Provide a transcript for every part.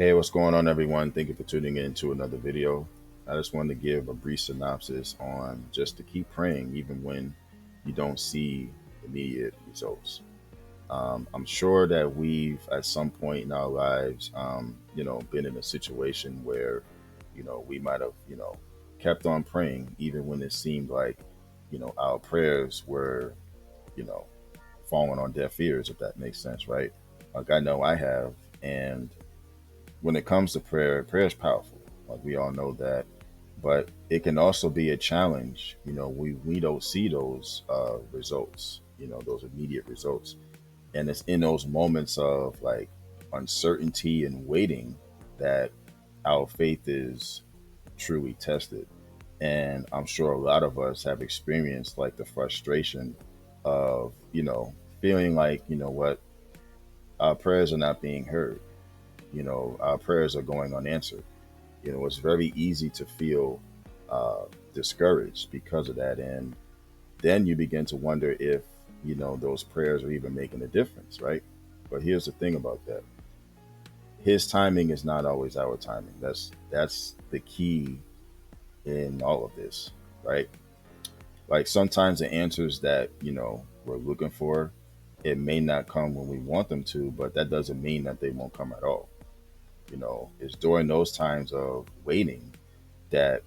Hey, what's going on, everyone? Thank you for tuning in to another video. I just wanted to give a brief synopsis on just to keep praying even when you don't see immediate results. I'm sure that we've, at some point in our lives, been in a situation where, we might have, kept on praying even when it seemed like, our prayers were, you know, falling on deaf ears, if that makes sense, right? Like I know I have, and when it comes to prayer, prayer is powerful. Like we all know that, but it can also be a challenge. We don't see those results. Those immediate results, and it's in those moments of like uncertainty and waiting that our faith is truly tested. And I'm sure a lot of us have experienced like the frustration of feeling like what our prayers are not being heard. Our prayers are going unanswered. It's very easy to feel uh, discouraged because of that. And then you begin to wonder if, those prayers are even making a difference, right? But here's the thing about that. His timing is not always our timing. That's the key in all of this, right? Like sometimes the answers that, we're looking for, it may not come when we want them to, but that doesn't mean that they won't come at all. It's during those times of waiting that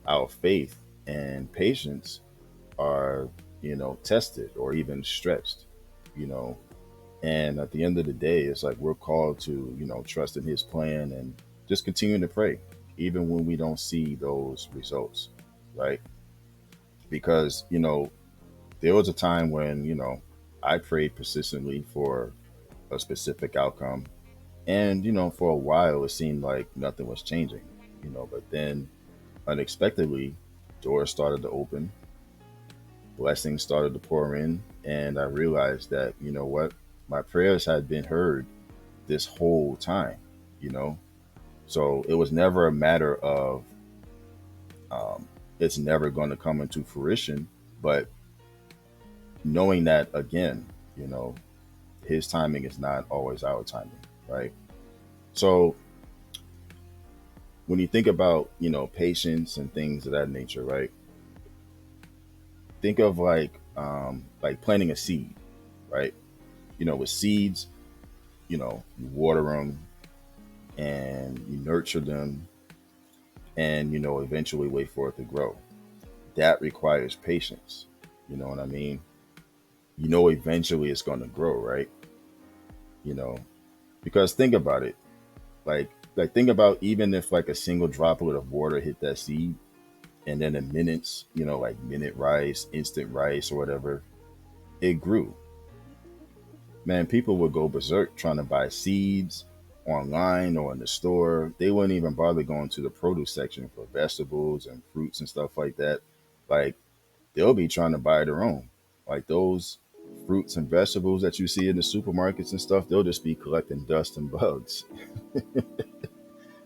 our faith and patience are tested or even stretched. you know and at the end of the day, it's like we're called to trust in his plan and just continue to pray even when we don't see those results, right? Because there was a time when I prayed persistently for a specific outcome, and for a while it seemed like nothing was changing. But then unexpectedly, doors started to open, blessings started to pour in, and I realized that, what, my prayers had been heard this whole time, you know? So it was never a matter of it's never going to come into fruition, but knowing that, again, you know, his timing is not always our timing, right? So when you think about, patience and things of that nature, right? Think of like planting a seed, right? With seeds, you water them and you nurture them, and eventually wait for it to grow. That requires patience. You know what I mean? Eventually it's going to grow, right? you know because think about it, like think about, even if like a single droplet of water hit that seed, and then in minutes, like minute rice, instant rice, or whatever, it grew. Man, people would go berserk trying to buy seeds online or in the store. They wouldn't even bother going to the produce section for vegetables and fruits and stuff like that. Like, they'll be trying to buy their own. Like those fruits and vegetables that you see in the supermarkets and stuff, they'll just be collecting dust and bugs,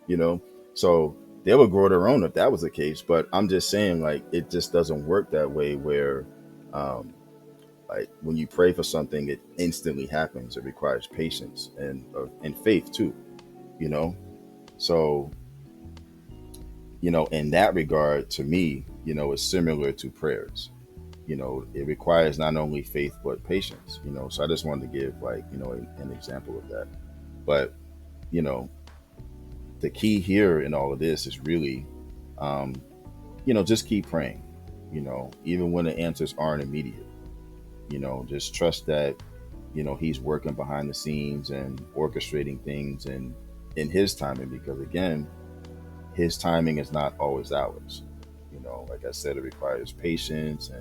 you know? So they would grow their own if that was the case. But I'm just saying, like, it just doesn't work that way where, um, like, when you pray for something, it instantly happens. It requires patience and faith too, you know? So, in that regard, to me, it's similar to prayers. It requires not only faith but patience. So I just wanted to give, like, an example of that. But you know the key here in all of this is really, um, just keep praying. Even when the answers aren't immediate. Just trust that he's working behind the scenes and orchestrating things and in his timing, because again, his timing is not always ours. Like I said, it requires patience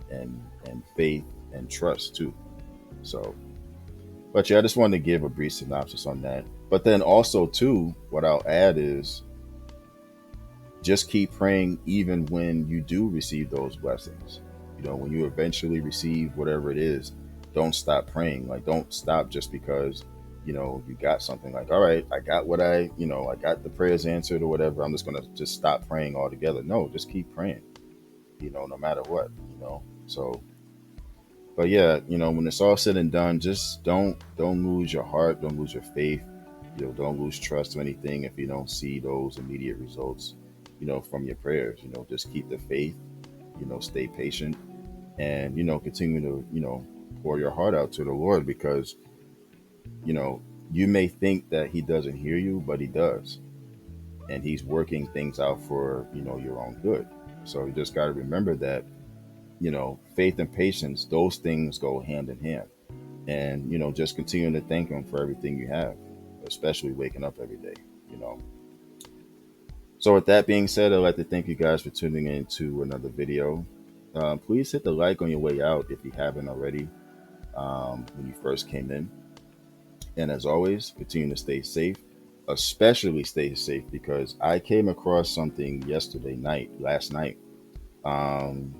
and faith and trust too. So, but yeah, I just wanted to give a brief synopsis on that. But then also too, what I'll add is just keep praying even when you do receive those blessings. When you eventually receive whatever it is, don't stop praying. Like, don't stop just because you got something. Like, all right, I got what I got the prayers answered or whatever, I'm just gonna just stop praying altogether. No, just keep praying, no matter what. So, but yeah, when it's all said and done, just don't lose your heart, don't lose your faith. Don't lose trust or anything if you don't see those immediate results, from your prayers. Just keep the faith, stay patient, and, continue to, pour your heart out to the Lord, because, you know, you may think that He doesn't hear you, but He does. And He's working things out for, your own good. So you just got to remember that, faith and patience, those things go hand in hand. And, just continue to thank Him for everything you have, especially waking up every day, you know. So, with that being said, I'd like to thank you guys for tuning in to another video. Please hit the like on your way out if you haven't already, when you first came in. And as always, continue to stay safe, especially stay safe, because I came across something last night, um,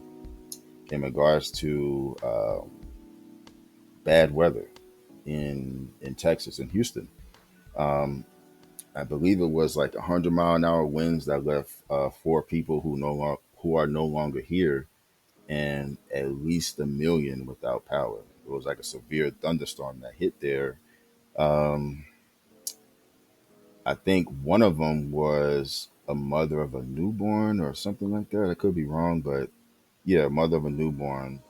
in regards to bad weather in Texas, in Houston. Um, I believe it was like 100-mile-an-hour winds that left four people who are no longer here, and at least a million without power. It was like a severe thunderstorm that hit there. Um, I think one of them was a mother of a newborn or something like that. I could be wrong, but yeah, mother of a newborn.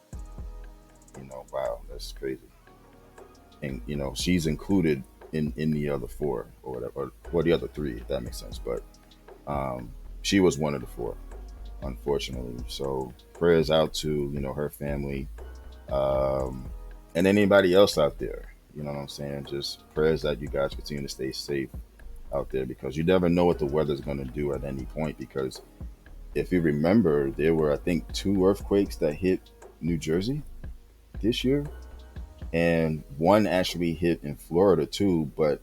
Wow, that's crazy. And she's included in the other four, or whatever, or the other three, if that makes sense. But um, she was one of the four, unfortunately. So prayers out to her family, um, and anybody else out there. You know what I'm saying? Just prayers that you guys continue to stay safe out there, because you never know what the weather's going to do at any point. Because if you remember, there were, I think, two earthquakes that hit New Jersey this year, and one actually hit in Florida too, but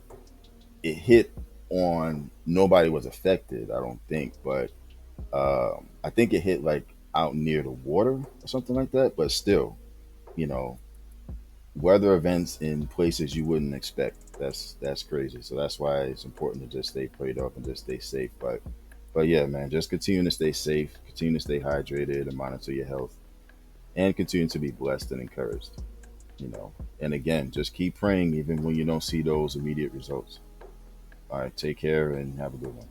it hit on nobody was affected, I don't think, but I think it hit like out near the water or something like that. But still, you know, weather events in places you wouldn't expect. That's crazy. So that's why it's important to just stay prayed up and just stay safe. But yeah, man, just continue to stay safe, continue to stay hydrated, and monitor your health, and continue to be blessed and encouraged. And again, just keep praying even when you don't see those immediate results. All right, take care and have a good one.